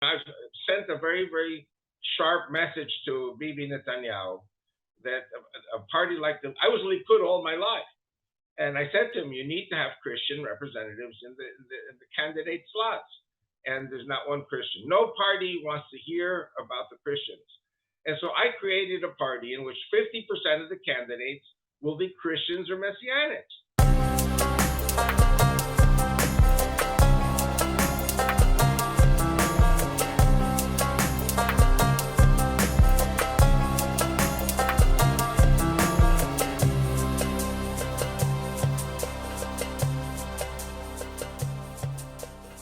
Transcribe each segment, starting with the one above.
I sent a very, very sharp message to Bibi Netanyahu that a party like the I was Likud all my life, and I said to him, you need to have Christian representatives in the candidate slots, and there's not one Christian. No party wants to hear about the Christians, and so I created a party in which 50% of the candidates will be Christians or Messianics.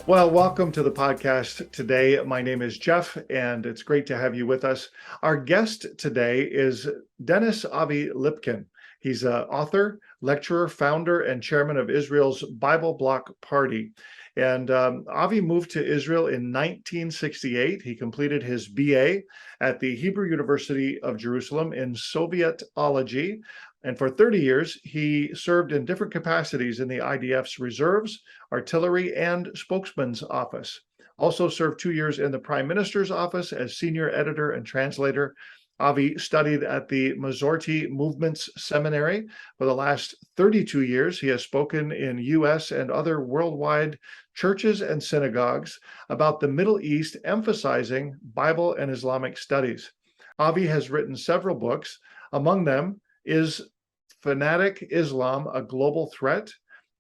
Well, welcome to the podcast today. My name is Jeff, and it's great to have you with us. Our guest today is Dennis Avi Lipkin. He's an author, lecturer, founder, and chairman of Israel's Bloc Party. And Avi moved to Israel in 1968. He completed his BA at the Hebrew University of Jerusalem in Sovietology. And for 30 years, he served in different capacities in the IDF's reserves, artillery, and spokesman's office. Also served 2 years in the Prime Minister's office as senior editor and translator. Avi studied at the Masorti Movements Seminary. For the last 32 years, he has spoken in U.S. and other worldwide churches and synagogues about the Middle East, emphasizing Bible and Islamic studies. Avi has written several books. Among them is Fanatic Islam, a Global Threat,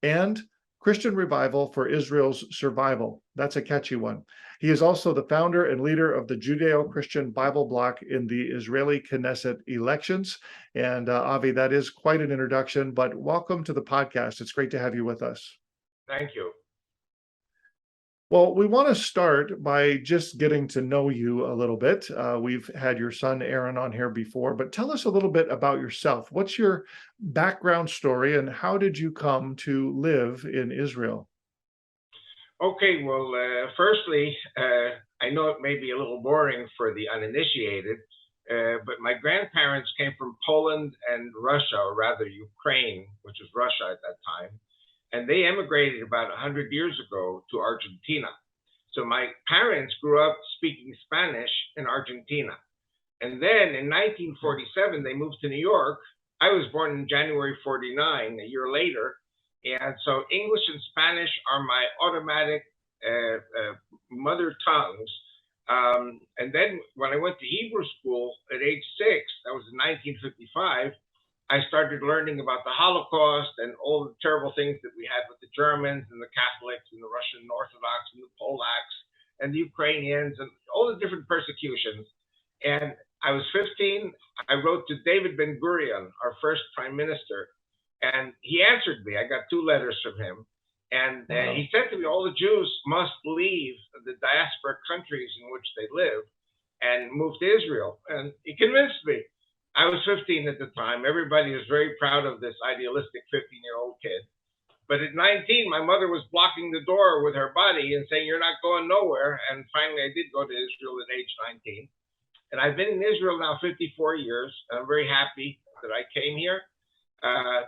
and Christian Revival for Israel's Survival. That's a catchy one. He is also the founder and leader of the Judeo-Christian Bible Bloc in the Israeli Knesset elections. And Avi, that is quite an introduction, but welcome to the podcast. It's great to have you with us. Thank you. Well, we want to start by just getting to know you a little bit. We've had your son, Aaron, on here before, but tell us a little bit about yourself. What's your background story, and how did you come to live in Israel? Okay, well, firstly, I know it may be a little boring for the uninitiated, but my grandparents came from Poland and Russia, or rather Ukraine, which was Russia at that time. And they emigrated about 100 years ago to Argentina. So my parents grew up speaking Spanish in Argentina. And then in 1947, they moved to New York. I was born in January 49, a year later. And so English and Spanish are my automatic mother tongues. And then when I went to Hebrew school at age 6, that was in 1955, I started learning about the Holocaust and all the terrible things that we had with the Germans and the Catholics and the Russian Orthodox and the Polacks and the Ukrainians and all the different persecutions. And I was 15. I wrote to David Ben-Gurion, our first prime minister, and he answered me. I got 2 letters from him. And he said to me, all the Jews must leave the diaspora countries in which they live and move to Israel. And he convinced me. I was 15 at the time. Everybody was very proud of this idealistic 15-year-old kid. But at 19, my mother was blocking the door with her body and saying, you're not going nowhere. And finally, I did go to Israel at age 19. And I've been in Israel now 54 years. I'm very happy that I came here.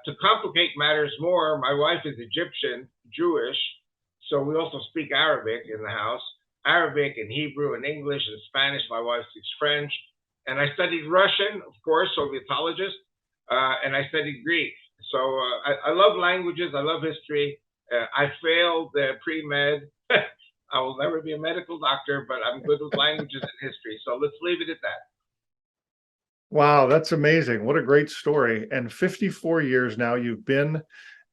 To complicate matters more, my wife is Egyptian, Jewish. So we also speak Arabic in the house. Arabic and Hebrew and English and Spanish. My wife speaks French. And I studied Russian, of course, Sovietologist, and I studied Greek. So I love languages. I love history. I failed pre-med. I will never be a medical doctor, but I'm good with languages and history. So let's leave it at that. Wow, that's amazing. What a great story. And 54 years now you've been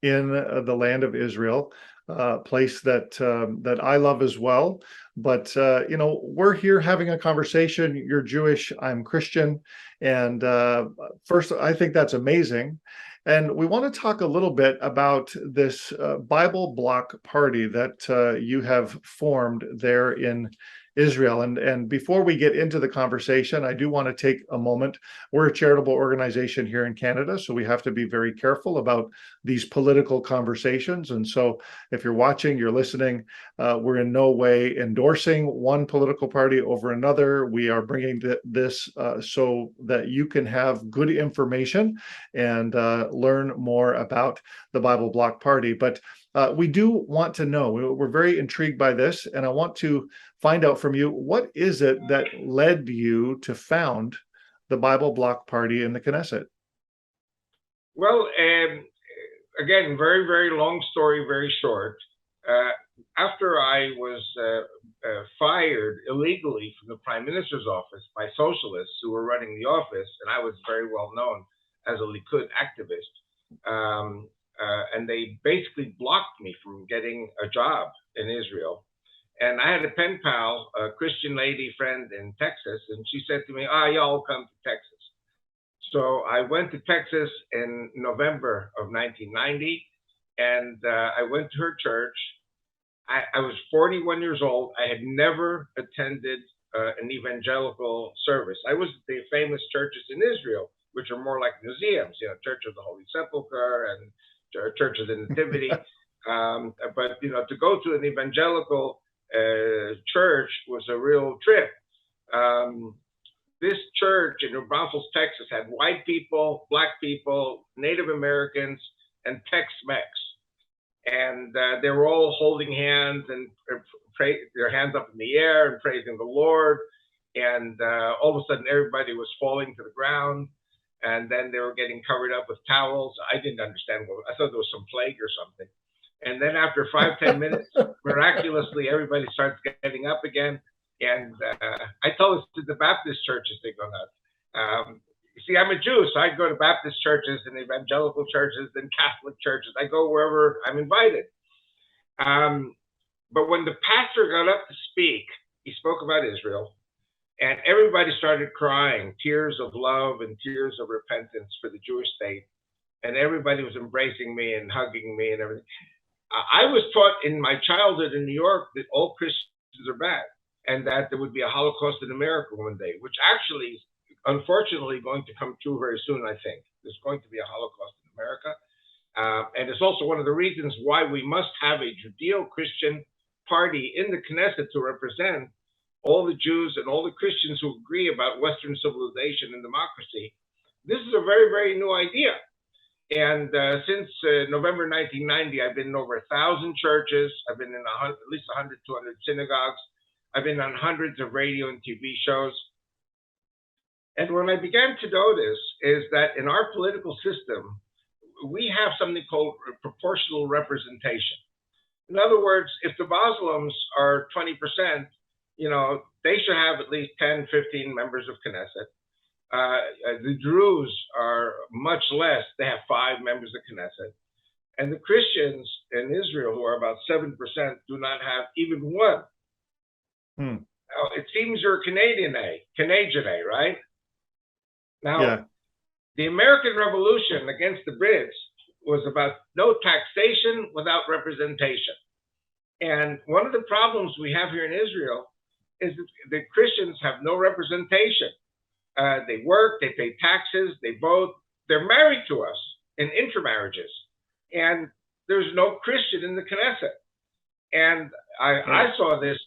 in the land of Israel, a place that I love as well. But, we're here having a conversation. You're Jewish, I'm Christian. And first, I think that's amazing. And we want to talk a little bit about this Bloc Party that you have formed there in Israel. And before we get into the conversation, I do want to take a moment. We're a charitable organization here in Canada, so we have to be very careful about these political conversations. And so if you're watching, you're listening, we're in no way endorsing one political party over another. We are bringing this so that you can have good information and learn more about the Bloc Party. But we do want to know, we're very intrigued by this, and I want to find out from you, what is it that led you to found the Bible Bloc Party in the Knesset? Well, again, very, very long story, very short. After I was fired illegally from the Prime Minister's office by socialists who were running the office, and I was very well known as a Likud activist, and they basically blocked me from getting a job in Israel. And I had a pen pal, a Christian lady friend in Texas, and she said to me, y'all come to Texas. So I went to Texas in November of 1990, and I went to her church. I was 41 years old. I had never attended an evangelical service. I was at the famous churches in Israel, which are more like museums, Church of the Holy Sepulchre and Church of the Nativity. But, to go to an evangelical church was a real trip. This church in New Braunfels, Texas, had white people, black people, Native Americans, and Tex-Mex. And they were all holding hands and their hands up in the air and praising the Lord. And all of a sudden, everybody was falling to the ground. And then they were getting covered up with towels. I didn't understand. I thought there was some plague or something. And then after 5-10 minutes, miraculously, everybody starts getting up again. And I told this to the Baptist churches, they go nuts. You see, I'm a Jew, so I go to Baptist churches and evangelical churches and Catholic churches. I go wherever I'm invited. But when the pastor got up to speak, he spoke about Israel, and everybody started crying, tears of love and tears of repentance for the Jewish state. And everybody was embracing me and hugging me and everything. I was taught in my childhood in New York that all Christians are bad and that there would be a Holocaust in America one day, which actually is unfortunately going to come true very soon, I think. There's going to be a Holocaust in America. And it's also one of the reasons why we must have a Judeo-Christian party in the Knesset to represent all the Jews and all the Christians who agree about Western civilization and democracy. This is a very, very new idea. And since November 1990, I've been in over 1,000 churches. I've been in at least 100, 200 synagogues. I've been on hundreds of radio and TV shows. And what I began to notice is that in our political system, we have something called proportional representation. In other words, if the Muslims are 20%, they should have at least 10, 15 members of Knesset. The Druze are much less. They have 5 members of Knesset. And the Christians in Israel, who are about 7%, do not have even one. Now, it seems you're Canadian, right? Now, The American Revolution against the Brits was about no taxation without representation. And one of the problems we have here in Israel is that the Christians have no representation. They work, they pay taxes, they vote, they're married to us in intermarriages. And there's no Christian in the Knesset. And I saw this,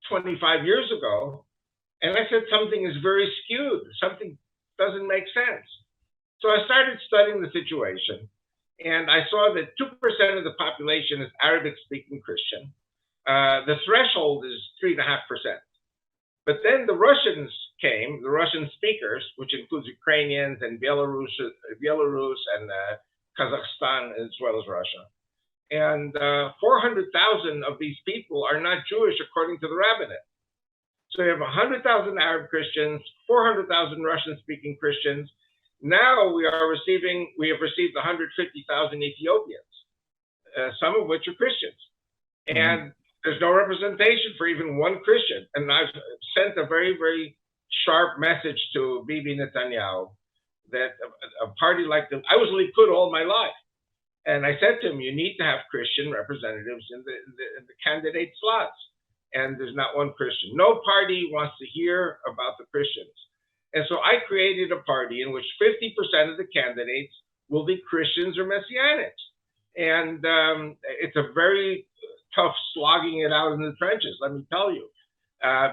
25 years ago, and I said something is very skewed, something doesn't make sense. So I started studying the situation, and I saw that 2% of the population is Arabic-speaking Christian. The threshold is 3.5%. But then the Russians came, the Russian speakers, which includes Ukrainians and Belarus and Kazakhstan, as well as Russia. And 400,000 of these people are not Jewish according to the rabbinate. So you have 100,000 Arab Christians, 400,000 Russian-speaking Christians. Now we have received 150,000 Ethiopians, some of which are Christians. And there's no representation for even one Christian. And I've sent a very, very sharp message to Bibi Netanyahu that a party like this, I was Likud all my life. And I said to him, you need to have Christian representatives in the candidate slots. And there's not one Christian. No party wants to hear about the Christians. And so I created a party in which 50% of the candidates will be Christians or Messianics. And it's a very tough slogging it out in the trenches, let me tell you.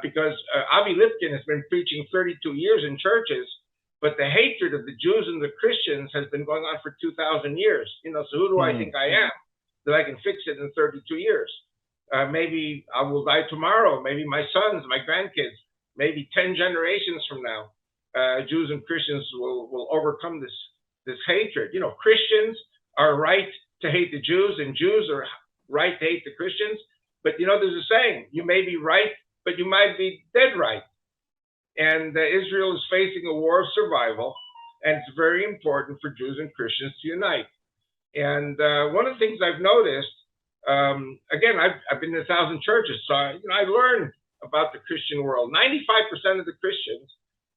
Because Avi Lipkin has been preaching 32 years in churches, but the hatred of the Jews and the Christians has been going on for 2,000 years. So who do I think I am? that I can fix it in 32 years. Maybe I will die tomorrow. Maybe my sons, my grandkids, maybe 10 generations from now, Jews and Christians will overcome this hatred. You know, Christians are right to hate the Jews, and Jews are right to hate the Christians. But you know, there's a saying: you may be right, but you might be dead right. And Israel is facing a war of survival, and it's very important for Jews and Christians to unite. And one of the things I've noticed, again, I've been in 1,000 churches, so I learned about the Christian world. 95% of the Christians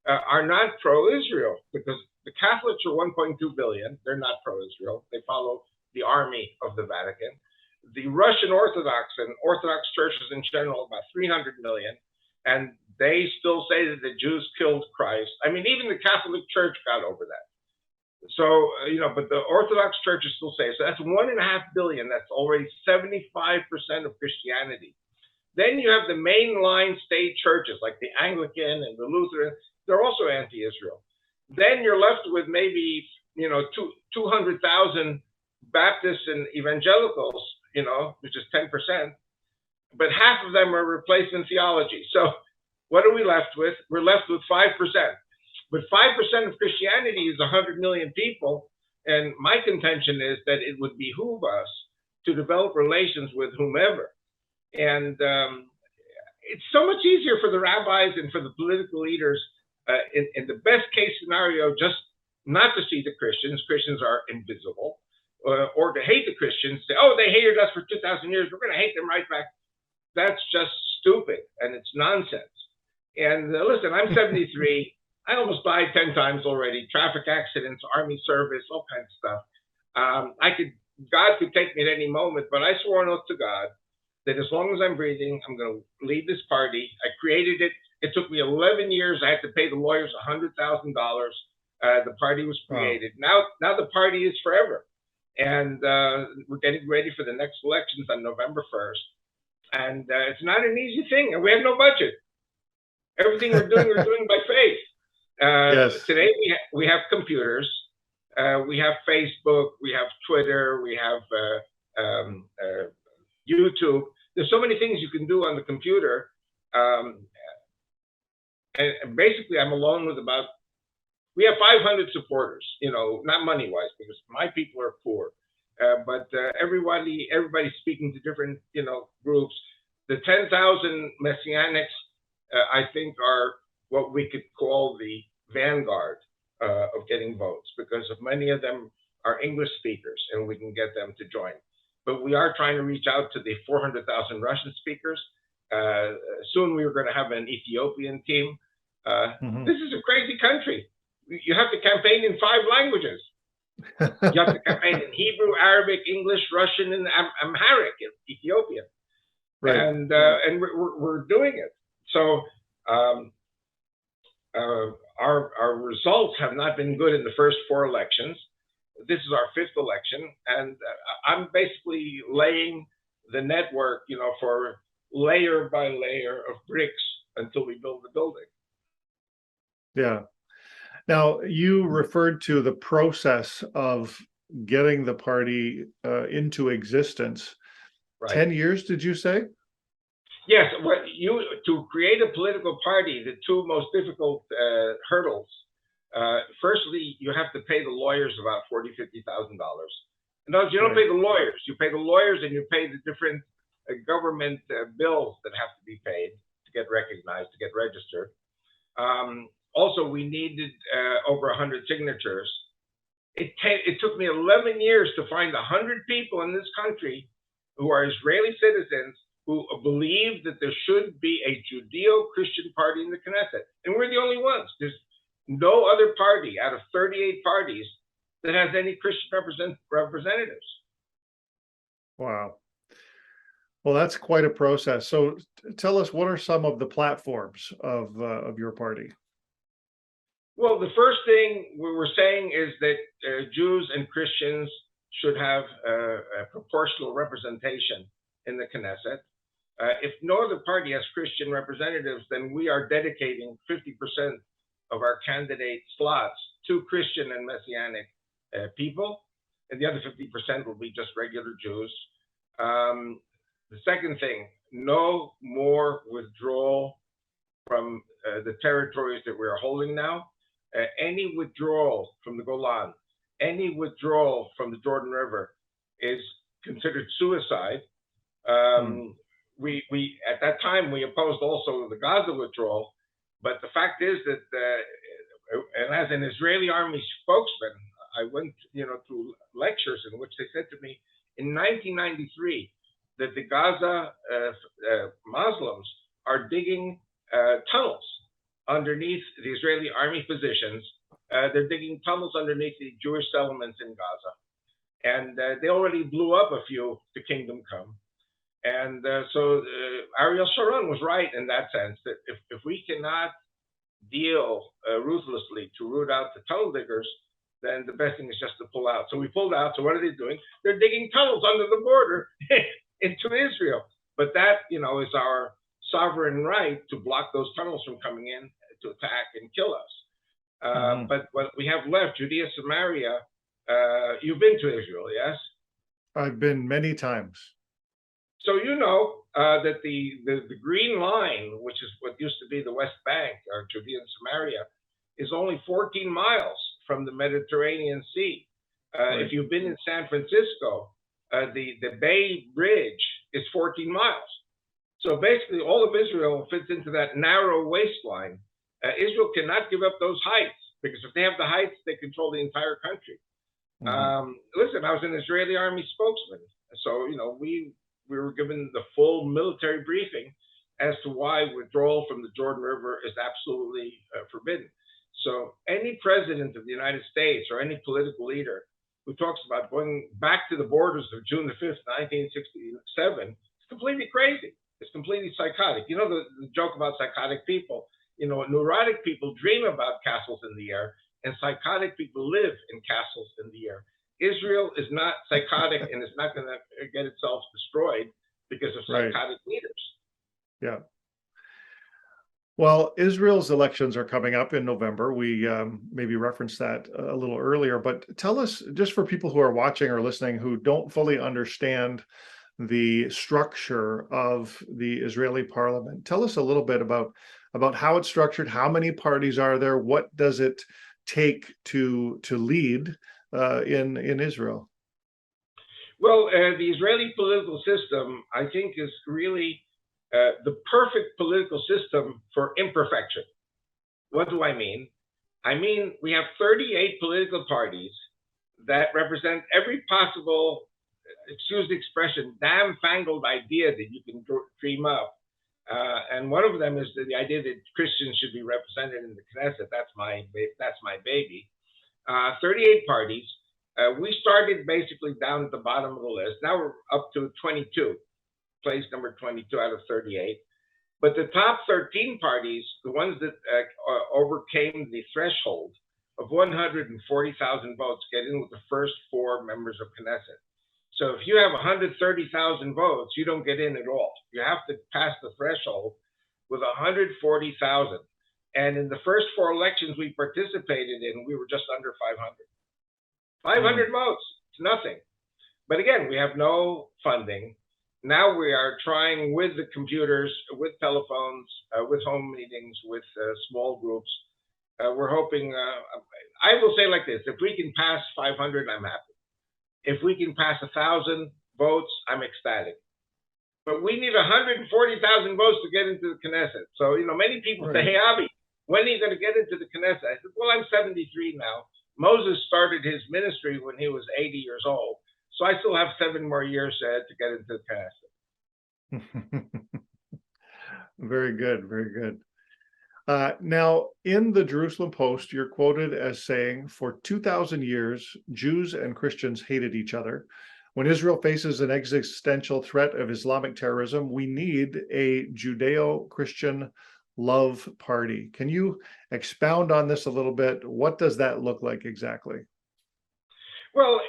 are not pro-Israel, because the Catholics are 1.2 billion. They're not pro-Israel. They follow the army of the Vatican. The Russian Orthodox and Orthodox churches in general, about 300 million, and they still say that the Jews killed Christ. I mean, even the Catholic Church got over that. So, but the Orthodox churches still say, so that's 1.5 billion. That's already 75% of Christianity. Then you have the mainline state churches like the Anglican and the Lutheran. They're also anti-Israel. Then you're left with maybe, 200,000 Baptists and evangelicals, which is 10%. But half of them are replacement theology. So what are we left with? We're left with 5%. But 5% of Christianity is 100 million people. And my contention is that it would behoove us to develop relations with whomever. And it's so much easier for the rabbis and for the political leaders in the best case scenario, just not to see the Christians. Christians are invisible. Or to hate the Christians, say, oh, they hated us for 2,000 years. We're going to hate them right back. That's just stupid, and it's nonsense. And listen, I'm 73. I almost died 10 times already. Traffic accidents, army service, all kinds of stuff. God could take me at any moment, but I swore an oath to God that as long as I'm breathing, I'm going to lead this party. I created it. It took me 11 years. I had to pay the lawyers $100,000. The party was created. Wow. Now the party is forever. And we're getting ready for the next elections on November 1st. And it's not an easy thing. And we have no budget. Everything we're doing by faith. Yes. Today we have computers. We have Facebook. We have Twitter. We have YouTube. There's so many things you can do on the computer. And basically, I'm alone with we have 500 supporters, not money-wise, because my people are poor. But everybody's speaking to different, groups. The 10,000 Messianics, I think, are what we could call the vanguard of getting votes, because of many of them are English speakers, and we can get them to join. But we are trying to reach out to the 400,000 Russian speakers. Soon we are going to have an Ethiopian team. This is a crazy country. You have to campaign in 5 languages. You have to campaign in Hebrew, Arabic, English, Russian, and Amharic, Ethiopian. Right. And we're doing it. So our results have not been good in the first 4 elections. This is our 5th election, and I'm basically laying the network, for layer by layer of bricks until we build the building. Yeah. Now, you referred to the process of getting the party into existence. Right. 10 years, did you say? Yes. To create a political party, the 2 most difficult hurdles. Firstly, you have to pay the lawyers about $40,000, $50,000. In other words, you don't pay the lawyers. You pay the lawyers, and you pay the different government bills that have to be paid to get recognized, to get registered. Also, we needed over 100 signatures. It took me 11 years to find 100 people in this country who are Israeli citizens who believe that there should be a Judeo-Christian party in the Knesset. And we're the only ones. There's no other party out of 38 parties that has any Christian representatives. Wow. Well, that's quite a process. So tell us, what are some of the platforms of your party? Well, the first thing we were saying is that Jews and Christians should have a proportional representation in the Knesset. If no other party has Christian representatives, then we are dedicating 50% of our candidate slots to Christian and Messianic people, and the other 50% will be just regular Jews. The second thing, no more withdrawal from the territories that we're holding now. Any withdrawal from the Golan, any withdrawal from the Jordan River is considered suicide. We at that time we opposed also the Gaza withdrawal, but the fact is that, and as an Israeli army spokesman, I went to lectures in which they said to me in 1993 that the Gaza Muslims are digging tunnels underneath the Israeli army positions. They're digging tunnels underneath the Jewish settlements in Gaza. And they already blew up a few to Kingdom Come. And so Ariel Sharon was right in that sense, that if we cannot deal ruthlessly to root out the tunnel diggers, then the best thing is just to pull out. So we pulled out. So what are they doing? They're digging tunnels under the border into Israel. But that, is our sovereign right to block those tunnels from coming in to attack and kill us. But what we have left, Judea, Samaria, you've been to Israel, yes? I've been many times. So you know that the green line, which is what used to be the West Bank, or Judea and Samaria, is only 14 miles from the Mediterranean Sea. Right. If you've been in San Francisco, the Bay Bridge is 14 miles. So basically all of Israel fits into that narrow waistline. Israel cannot give up those heights, because if they have the heights, they control the entire country. Listen, I was an Israeli army spokesman. So, we were given the full military briefing as to why withdrawal from the Jordan River is absolutely forbidden. So any president of the United States or any political leader who talks about going back to the borders of June the 5th, 1967, is completely crazy. It's completely psychotic. You know the joke about psychotic people? Neurotic people dream about castles in the air, and psychotic people live in castles in the air. Israel is not psychotic and it's not going to get itself destroyed because of psychotic leaders. Yeah. Well, Israel's elections are coming up in November. We maybe referenced that a little earlier, but tell us, just for people who are watching or listening who don't fully understand the structure of the Israeli parliament, tell us a little bit about how it's structured, how many parties are there, what does it take to lead in Israel? Well, the Israeli political system, I think, is really the perfect political system for imperfection. What do I mean? I mean, we have 38 political parties that represent every possible, excuse the expression, damn-fangled idea that you can dream up. And one of them is the idea that Christians should be represented in the Knesset. That's my baby. 38 parties. We started basically down at the bottom of the list. Now we're up to 22, place number 22 out of 38. But the top 13 parties, the ones that overcame the threshold of 140,000 votes, get in with the first 4 members of Knesset. So if you have 130,000 votes, you don't get in at all. You have to pass the threshold with 140,000. And in the first 4 elections we participated in, we were just under 500. 500 votes, it's nothing. But again, we have no funding. Now we are trying with the computers, with telephones, with home meetings, with small groups. We're hoping, I will say like this, if we can pass 500, I'm happy. If we can pass 1,000 votes, I'm ecstatic. But we need 140,000 votes to get into the Knesset. So, many people say, hey, Avi, when are you going to get into the Knesset? I said, well, I'm 73 now. Moses started his ministry when he was 80 years old. So I still have 7 more years to get into the Knesset. Very good, very good. Now, in the Jerusalem Post, you're quoted as saying, for 2,000 years, Jews and Christians hated each other. When Israel faces an existential threat of Islamic terrorism, we need a Judeo-Christian Love Party. Can you expound on this a little bit? What does that look like exactly? Well,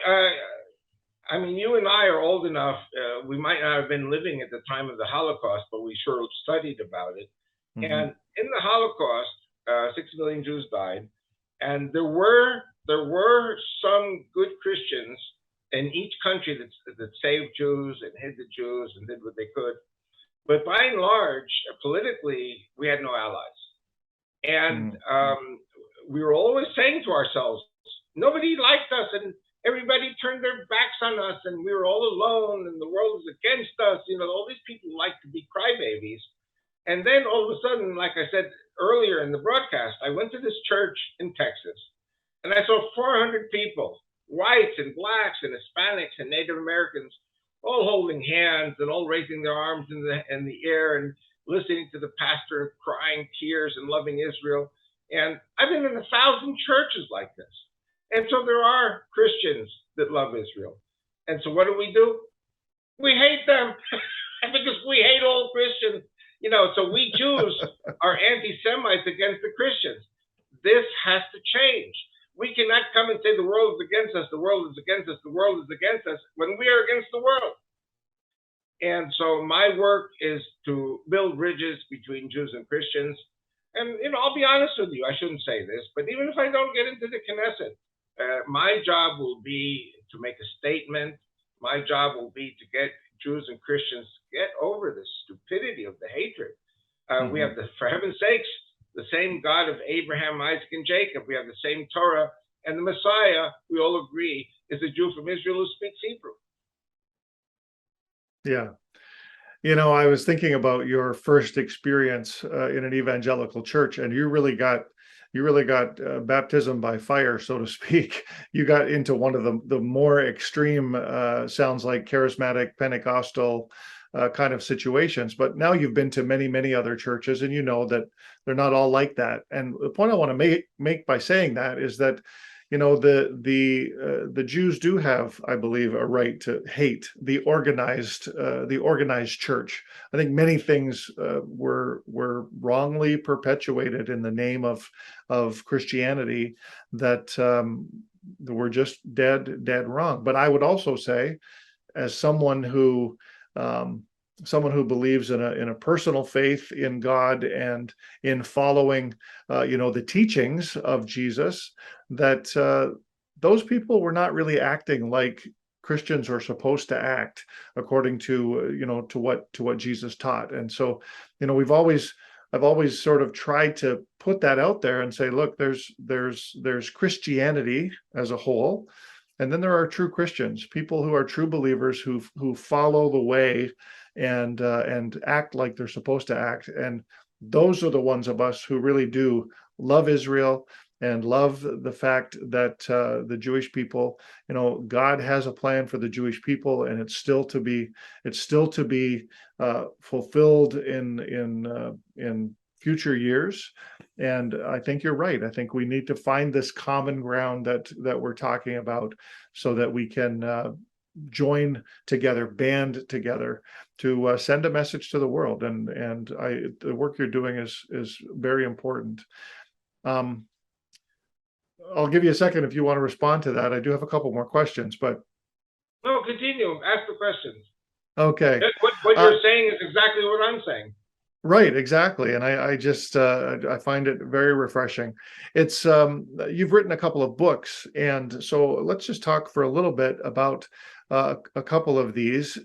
I mean, you and I are old enough. We might not have been living at the time of the Holocaust, but we sure studied about it. And in the Holocaust, 6 million Jews died, and there were some good Christians in each country that saved Jews and hid the Jews and did what they could. But by and large, politically, we had no allies. And we were always saying to ourselves, nobody liked us and everybody turned their backs on us and we were all alone and the world was against us. You know, all these people like to be crybabies. And then all of a sudden, like I said earlier in the broadcast, I went to this church in Texas and I saw 400 people, whites and blacks and Hispanics and Native Americans, all holding hands and all raising their arms in the air and listening to the pastor crying tears and loving Israel. And I've been in 1,000 churches like this. And so there are Christians that love Israel. And so what do? We hate them because we hate all Christians. You know, so we Jews are anti-Semites against the Christians. This has to change. We cannot come and say the world is against us, the world is against us, the world is against us, when we are against the world. And so my work is to build bridges between Jews and Christians. And, you know, I'll be honest with you, I shouldn't say this, but even if I don't get into the Knesset, my job will be to make a statement. My job will be to get Jews and Christians to get over the stupidity of the hatred. We have, for heaven's sakes, the same God of Abraham, Isaac, and Jacob. We have the same Torah, and the Messiah, we all agree, is a Jew from Israel who speaks Hebrew. Yeah. You know, I was thinking about your first experience in an evangelical church, and you really got baptism by fire, so to speak. You got into one of the more extreme, sounds like charismatic Pentecostal kind of situations. But now you've been to many, many other churches, and you know that they're not all like that. And the point I want to make by saying that is that, you know, the Jews do have, I believe, a right to hate the organized church. I think many things were wrongly perpetuated in the name of Christianity that were just dead wrong. But I would also say, as someone who believes in a personal faith in God and in following, you know, the teachings of Jesus, that those people were not really acting like Christians are supposed to act according to, you know, to what Jesus taught. And so, you know, I've always sort of tried to put that out there and say, look, there's Christianity as a whole, and then there are true Christians, people who are true believers who follow the way and act like they're supposed to act. And those are the ones of us who really do love Israel and love the fact that the Jewish people, you know, God has a plan for the Jewish people, and it's still to be fulfilled in future years. And I think you're right. I think we need to find this common ground that we're talking about, so that we can join together, band together to send a message to the world. And the work you're doing is very important. I'll give you a second if you want to respond to that. I do have a couple more questions, but no, continue. Ask the questions. Okay. What you're saying is exactly what I'm saying. Right, exactly. And I just I find it very refreshing. It's you've written a couple of books, and so let's just talk for a little bit about a couple of these.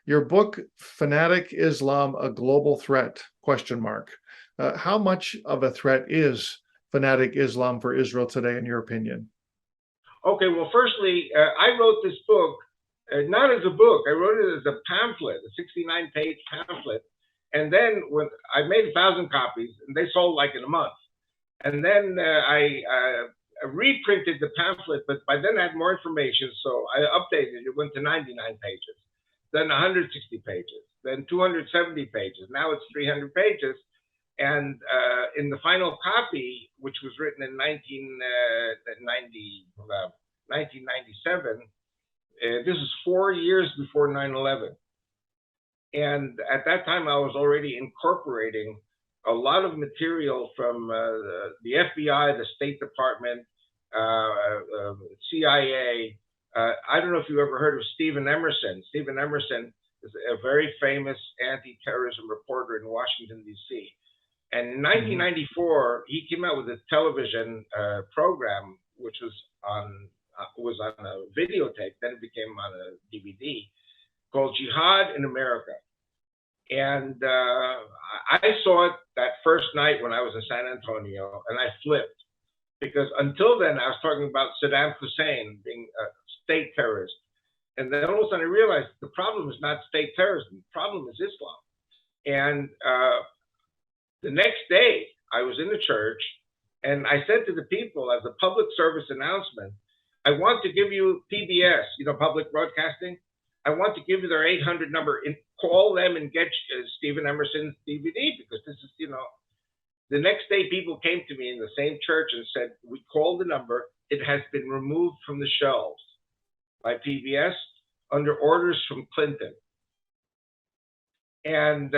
Your book, Fanatic Islam, A Global Threat? ? How much of a threat is Fanatic Islam for Israel today, in your opinion? Okay, well, firstly, I wrote this book not as a book. I wrote it as a pamphlet, a 69-page pamphlet. And then when I made 1,000 copies, and they sold like in a month. And then I reprinted the pamphlet, but by then I had more information, so I updated it. It went to 99 pages, then 160 pages, then 270 pages. Now it's 300 pages. And in the final copy, which was written in 1997, this is 4 years before 9/11. And at that time, I was already incorporating a lot of material from the FBI, the State Department, CIA. I don't know if you ever heard of Stephen Emerson. Stephen Emerson is a very famous anti-terrorism reporter in Washington, D.C. And in 1994, he came out with a television program, which was on was on a videotape, then it became on a DVD, called Jihad in America. And I saw it that first night when I was in San Antonio, and I flipped. Because until then, I was talking about Saddam Hussein being a state terrorist. And then all of a sudden I realized the problem is not state terrorism, the problem is Islam. And the next day, I was in the church, and I said to the people as a public service announcement, I want to give you PBS, public broadcasting. I want to give you their 800 number, and call them and get Stephen Emerson's DVD, because this is, The next day, people came to me in the same church and said, we called the number. It has been removed from the shelves by PBS under orders from Clinton. And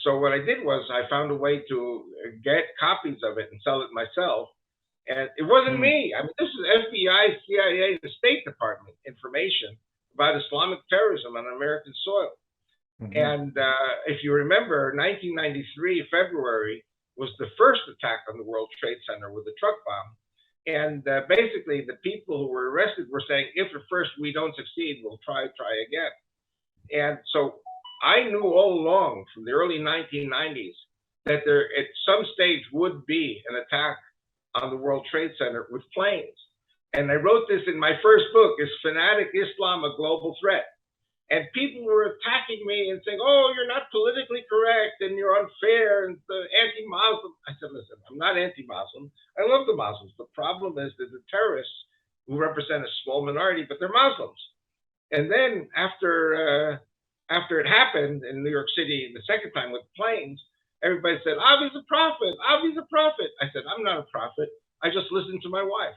so what I did was I found a way to get copies of it and sell it myself. And it wasn't me. I mean, this is FBI, CIA, the State Department information about Islamic terrorism on American soil. And if you remember, 1993, February, was the first attack on the World Trade Center with a truck bomb. And basically, the people who were arrested were saying, if at first we don't succeed, we'll try again. And so I knew all along from the early 1990s that there at some stage would be an attack on the World Trade Center with planes. And I wrote this in my first book, Is Fanatic Islam a Global Threat? And people were attacking me and saying, oh, you're not politically correct and you're unfair and anti-Muslim. I said, listen, I'm not anti-Muslim. I love the Muslims. The problem is that the terrorists who represent a small minority, but they're Muslims. And then after it happened in New York City the second time with planes, everybody said, Avi's a prophet. Avi's a prophet. I said, I'm not a prophet. I just listened to my wife.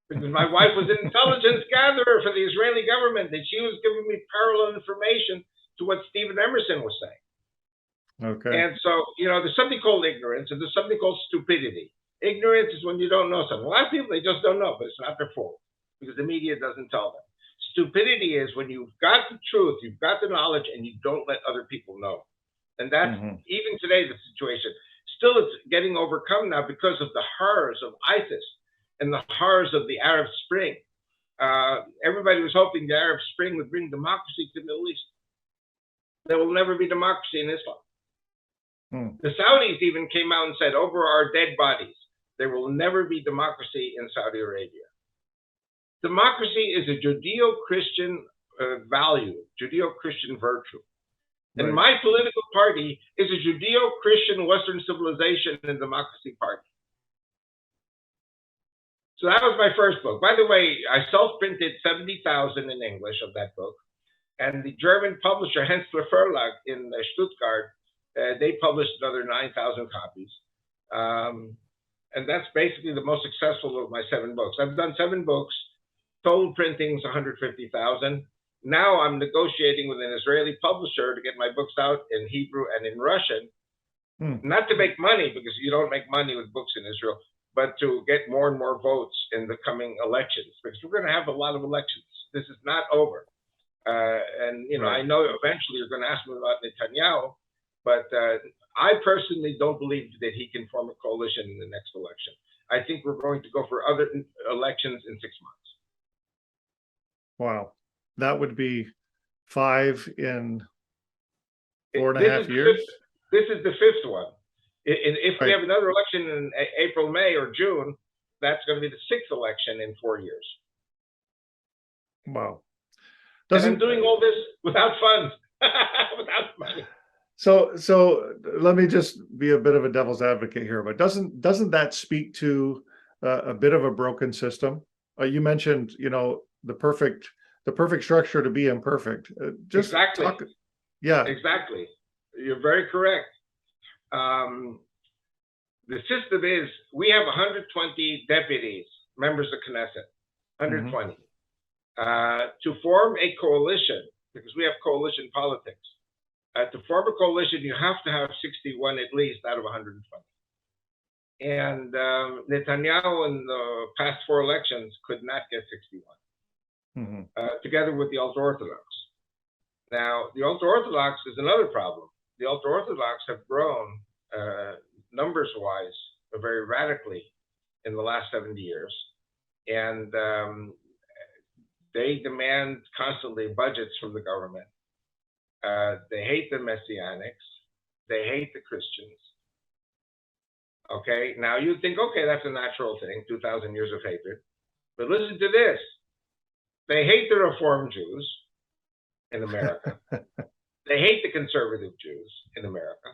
Because my wife was an intelligence gatherer for the Israeli government, and she was giving me parallel information to what Stephen Emerson was saying. Okay. And so, there's something called ignorance, and there's something called stupidity. Ignorance is when you don't know something. A lot of people, they just don't know, but it's not their fault, because the media doesn't tell them. Stupidity is when you've got the truth, you've got the knowledge, and you don't let other people know. And that's, even today, the situation. Still, it's getting overcome now because of the horrors of ISIS and the horrors of the Arab Spring. Everybody was hoping the Arab Spring would bring democracy to the Middle East. There will never be democracy in Islam. The Saudis even came out and said, over our dead bodies, there will never be democracy in Saudi Arabia. Democracy is a Judeo-Christian value, Judeo-Christian virtue. And my political party is a Judeo-Christian Western Civilization and Democracy Party. So that was my first book. By the way, I self-printed 70,000 in English of that book. And the German publisher, Hensler Verlag in Stuttgart, they published another 9,000 copies. And that's basically the most successful of my 7 books. I've done 7 books, total printings 150,000. Now I'm negotiating with an Israeli publisher to get my books out in Hebrew and in Russian, not to make money, because you don't make money with books in Israel, but to get more and more votes in the coming elections, because we're going to have a lot of elections. This is not over. I know eventually you're going to ask me about Netanyahu, but I personally don't believe that he can form a coalition in the next election. I think we're going to go for other elections in 6 months. Wow. That would be 5 in 4.5 years? This is the 5th one. If we have another election in April, May, or June, that's going to be the 6th election in 4 years. Wow. And I'm doing all this without funds, without money. So let me just be a bit of a devil's advocate here, but doesn't that speak to a bit of a broken system? You mentioned, the perfect structure to be imperfect. Exactly. Yeah. Exactly. You're very correct. The system is we have 120 deputies, members of Knesset, 120, to form a coalition, because we have coalition politics. To form a coalition, you have to have 61 at least out of 120. And Netanyahu in the past 4 elections could not get 61, together with the ultra-Orthodox. Now, the ultra-Orthodox is another problem. The ultra-Orthodox have grown numbers-wise very radically in the last 70 years. and they demand constantly budgets from the government. They hate the Messianics. They hate the Christians. Okay, now you think, okay, that's a natural thing, 2,000 years of hatred. But listen to this. They hate the Reform Jews in America. They hate the conservative Jews in America.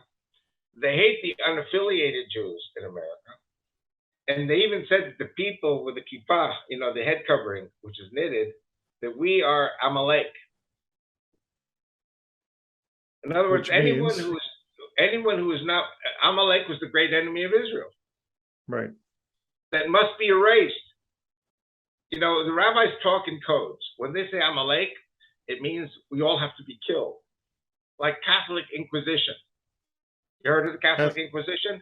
They hate the unaffiliated Jews in America. And they even said that the people with the kippah, you know, the head covering, which is knitted, that we are Amalek. In other words, anyone who is not, Amalek was the great enemy of Israel. Right. That must be erased. You know, the rabbis talk in codes. When they say Amalek, it means we all have to be killed. Like Catholic Inquisition. You heard of the Catholic Inquisition?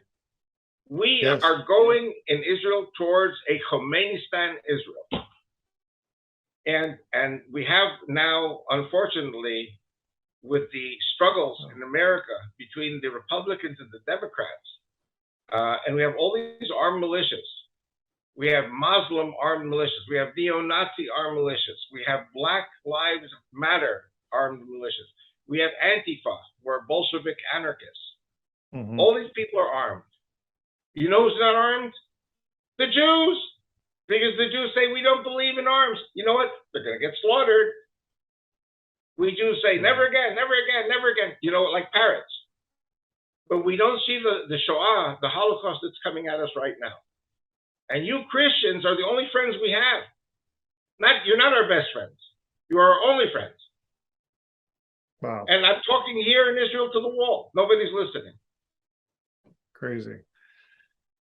We are going in Israel towards a Khomeinistan Israel. And we have now, unfortunately, with the struggles in America between the Republicans and the Democrats, and we have all these armed militias. We have Muslim armed militias. We have neo-Nazi armed militias. We have Black Lives Matter armed militias. We have Antifa, who are Bolshevik anarchists. Mm-hmm. All these people are armed. You know who's not armed? The Jews. Because the Jews say, we don't believe in arms. You know what? They're going to get slaughtered. We Jews say, never again, never again, never again. You know, like parrots. But we don't see the Shoah, the Holocaust that's coming at us right now. And you Christians are the only friends we have. You're not our best friends. You are our only friends. Wow. And I'm talking here in Israel to the wall. Nobody's listening. Crazy.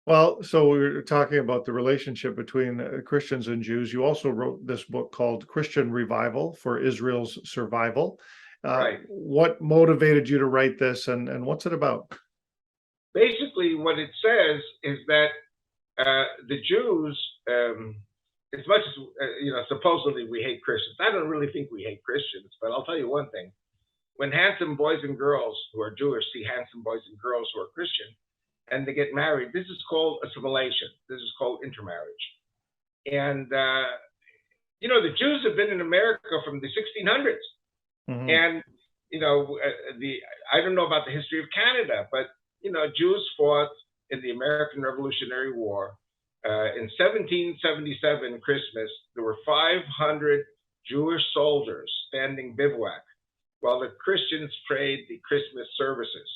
Well, so we were talking about the relationship between Christians and Jews. You also wrote this book called Christian Revival for Israel's Survival. Right. What motivated you to write this, and what's it about? Basically, what it says is that the Jews, as much as, supposedly we hate Christians, I don't really think we hate Christians, but I'll tell you one thing. When handsome boys and girls who are Jewish see handsome boys and girls who are Christian, and they get married, this is called assimilation. This is called intermarriage. And, the Jews have been in America from the 1600s. Mm-hmm. And, I don't know about the history of Canada, but, Jews fought in the American Revolutionary War. In 1777, Christmas, there were 500 Jewish soldiers standing bivouac while the Christians prayed the Christmas services.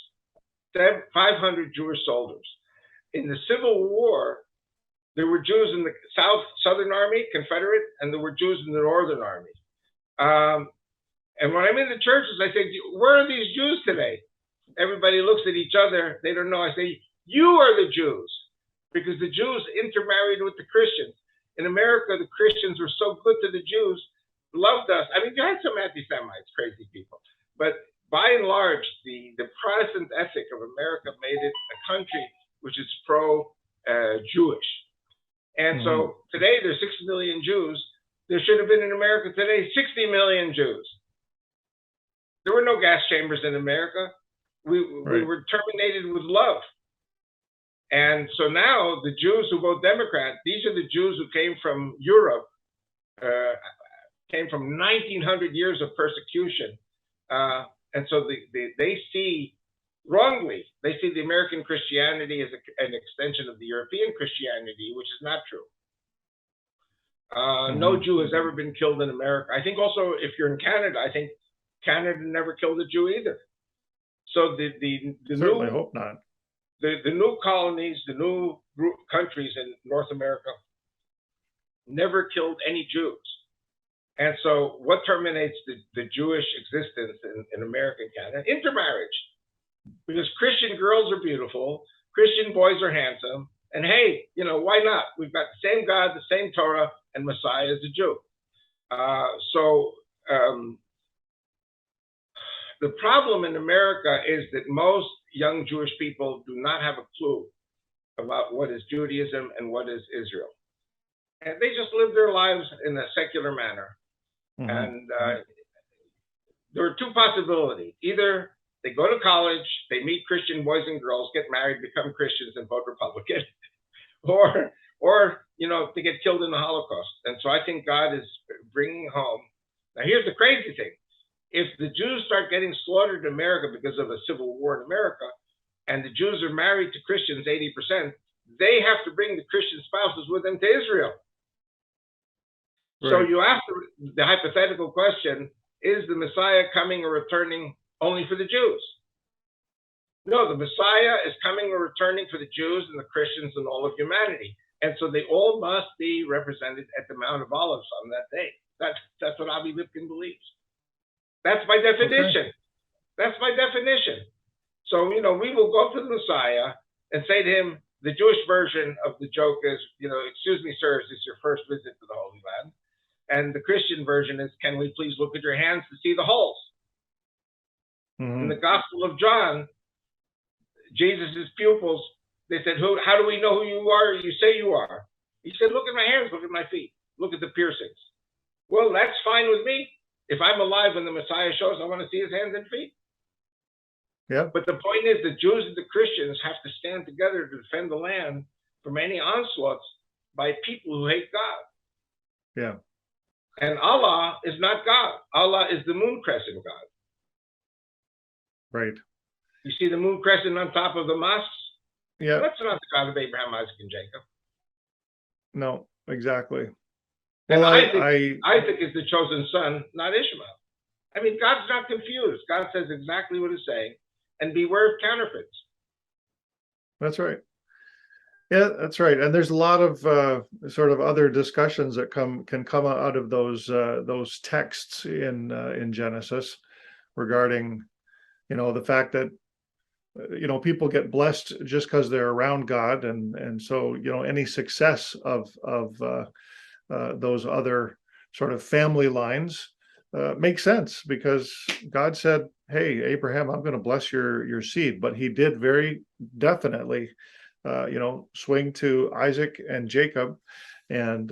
500 Jewish soldiers. In the Civil War, there were Jews in the Southern Army, Confederate, and there were Jews in the Northern Army. And when I'm in the churches, I say, where are these Jews today? Everybody looks at each other. They don't know. I say, you are the Jews, because the Jews intermarried with the Christians. In America, the Christians were so good to the Jews, loved us. I mean, you had some anti-Semites, crazy people, but by and large, the Protestant ethic of America made it a country which is pro-Jewish. And so today there's 6 million Jews. There should have been in America today 60 million Jews. There were no gas chambers in America. We were terminated with love. And so now the Jews who vote Democrat, these are the Jews who came from Europe, came from 1900 years of persecution. And so they see, wrongly, they see the American Christianity as an extension of the European Christianity, which is not true. No Jew has ever been killed in America. I think also, if you're in Canada, I think Canada never killed a Jew either. So the certainly hope not. The new colonies, the new countries in North America never killed any Jews. And so what terminates the Jewish existence in America and Canada? Intermarriage. Because Christian girls are beautiful, Christian boys are handsome, and hey, why not? We've got the same God, the same Torah, and Messiah is a Jew. The problem in America is that most young Jewish people do not have a clue about what is Judaism and what is Israel. And they just live their lives in a secular manner. Mm-hmm. And there are two possibilities. Either they go to college, they meet Christian boys and girls, get married, become Christians, and vote Republican. Or or, to get killed in the Holocaust. And so I think God is bringing home. Now, here's the crazy thing. If the Jews start getting slaughtered in America because of a civil war in America, and the Jews are married to Christians, 80%, they have to bring the Christian spouses with them to Israel. Right. So you ask the hypothetical question, is the Messiah coming or returning only for the Jews? No, the Messiah is coming or returning for the Jews and the Christians and all of humanity. And so they all must be represented at the Mount of Olives on that day. That's what Avi Lipkin believes. That's my definition. Okay. That's my definition. So, we will go to the Messiah and say to him, the Jewish version of the joke is, excuse me, sir, is this your first visit to the Holy Land? And the Christian version is, can we please look at your hands to see the holes? Mm-hmm. In the Gospel of John, Jesus' pupils, they said, how do we know who you are? You say you are. He said, look at my hands, look at my feet, look at the piercings. Well, that's fine with me. If I'm alive when the Messiah shows, I want to see his hands and feet. Yeah. But the point is, the Jews and the Christians have to stand together to defend the land from any onslaughts by people who hate God. Yeah. And Allah is not God. Allah is the moon crescent God. Right. You see the moon crescent on top of the mosques? Yeah. That's not the God of Abraham, Isaac, and Jacob. No, exactly. And well, Isaac is the chosen son, not Ishmael. I mean, God's not confused. God says exactly what he's saying. And beware of counterfeits. That's right. Yeah, that's right. And there's a lot of sort of other discussions that can come out of those texts in Genesis regarding, the fact that people get blessed just because they're around God, and so any success of those other sort of family lines makes sense, because God said, hey, Abraham, I'm going to bless your seed. But he did very definitely, swing to Isaac and Jacob. And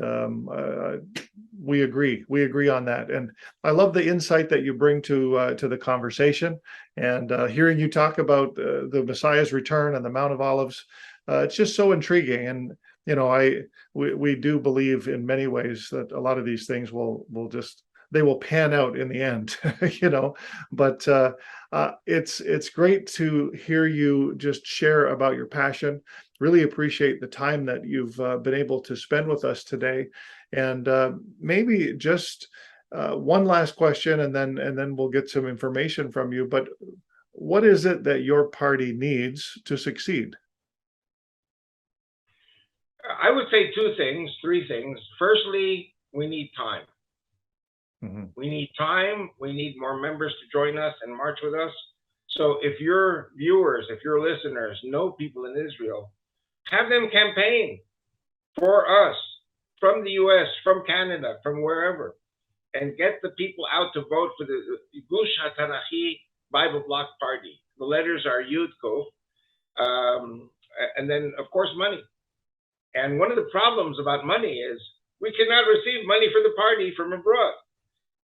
we agree on that. And I love the insight that you bring to the conversation. And hearing you talk about the Messiah's return and the Mount of Olives, it's just so intriguing. And we do believe in many ways that a lot of these things will pan out in the end, but it's great to hear you just share about your passion. Really appreciate the time that you've been able to spend with us today. And maybe just one last question, and then we'll get some information from you. But what is it that your party needs to succeed? I would say three things. Firstly, we need time. Mm-hmm. We need time. We need more members to join us and march with us. So if your viewers, if your listeners know people in Israel, have them campaign for us from the US, from Canada, from wherever, and get the people out to vote for the Gush Hatanakhi Bible Bloc Party. The letters are Yud Kuf, and then, of course, money. And one of the problems about money is we cannot receive money for the party from abroad.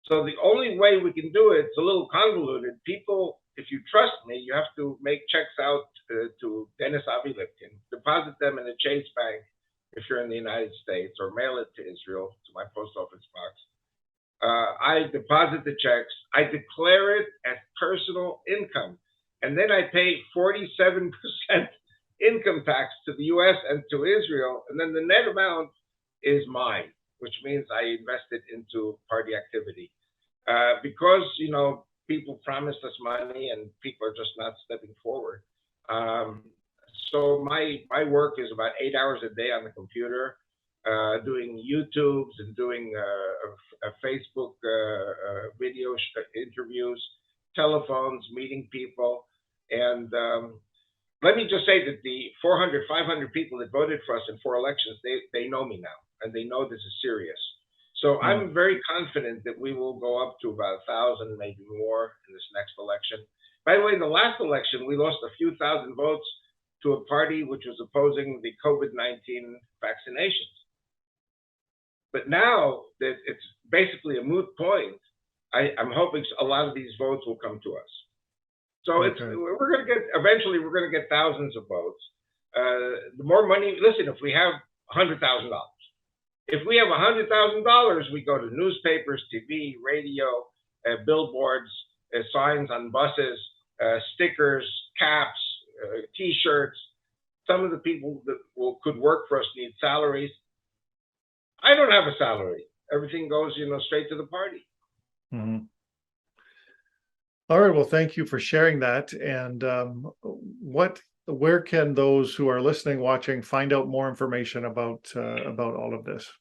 So the only way we can do it's a little convoluted. People, if you trust me, you have to make checks out to Dennis Avi Lipkin, deposit them in a Chase bank if you're in the United States, or mail it to Israel, to my post office box. I deposit the checks. I declare it as personal income. And then I pay 47% income tax to the US and to Israel. And then the net amount is mine, which means I invest it into party activity. Because, people promised us money and people are just not stepping forward. So my work is about 8 hours a day on the computer, doing YouTubes and doing a Facebook video interviews, telephones, meeting people. And let me just say that the 400, 500 people that voted for us in 4 elections, they know me now, and they know this is serious. So I'm very confident that we will go up to about 1,000, maybe more in this next election. By the way, in the last election, we lost a few thousand votes to a party which was opposing the COVID-19 vaccinations. But now that it's basically a moot point, I'm hoping a lot of these votes will come to us. So eventually we're going to get thousands of votes. The more money, listen, if we have $100,000. If we have $100,000, we go to newspapers, TV, radio, billboards, signs on buses, stickers, caps, T-shirts. Some of the people that could work for us need salaries. I don't have a salary. Everything goes, straight to the party. Mm-hmm. All right. Well, thank you for sharing that. And where can those who are listening, watching, find out more information about all of this?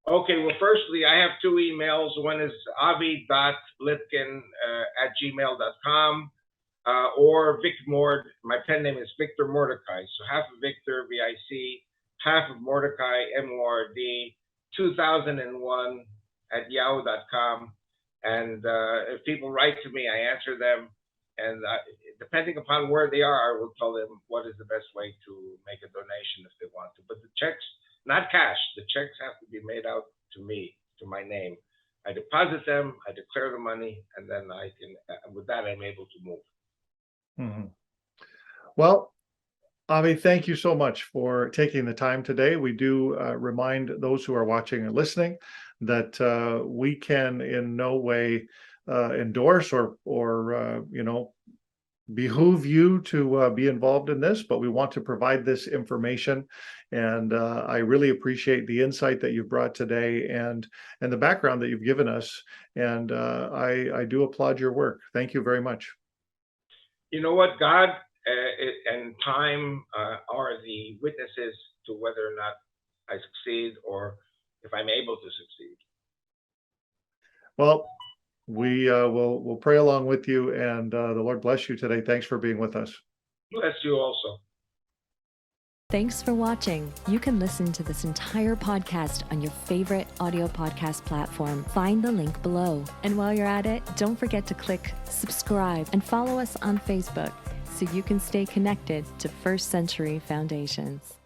Okay. Well, firstly, I have two emails. One is avi.lipkin@gmail.com. Or Vic Mord. My pen name is Victor Mordecai. So half of Victor, VIC, half of Mordecai, MORD, 2001 @yahoo.com. And if people write to me, I answer them. And depending upon where they are, I will tell them what is the best way to make a donation if they want to. But the checks, not cash, the checks have to be made out to me, to my name. I deposit them, I declare the money, and then with that, I'm able to move. Mm-hmm. Well, Avi, thank you so much for taking the time today. We do remind those who are watching and listening that we can in no way endorse or behoove you to be involved in this, but we want to provide this information. And I really appreciate the insight that you've brought today and the background that you've given us. And I do applaud your work. Thank you very much. You know what? God and time are the witnesses to whether or not I succeed or if I'm able to succeed. Well, we will pray along with you, and the Lord bless you today. Thanks for being with us. Bless you also. Thanks for watching. You can listen to this entire podcast on your favorite audio podcast platform. Find the link below. And while you're at it, don't forget to click subscribe and follow us on Facebook so you can stay connected to First Century Foundations.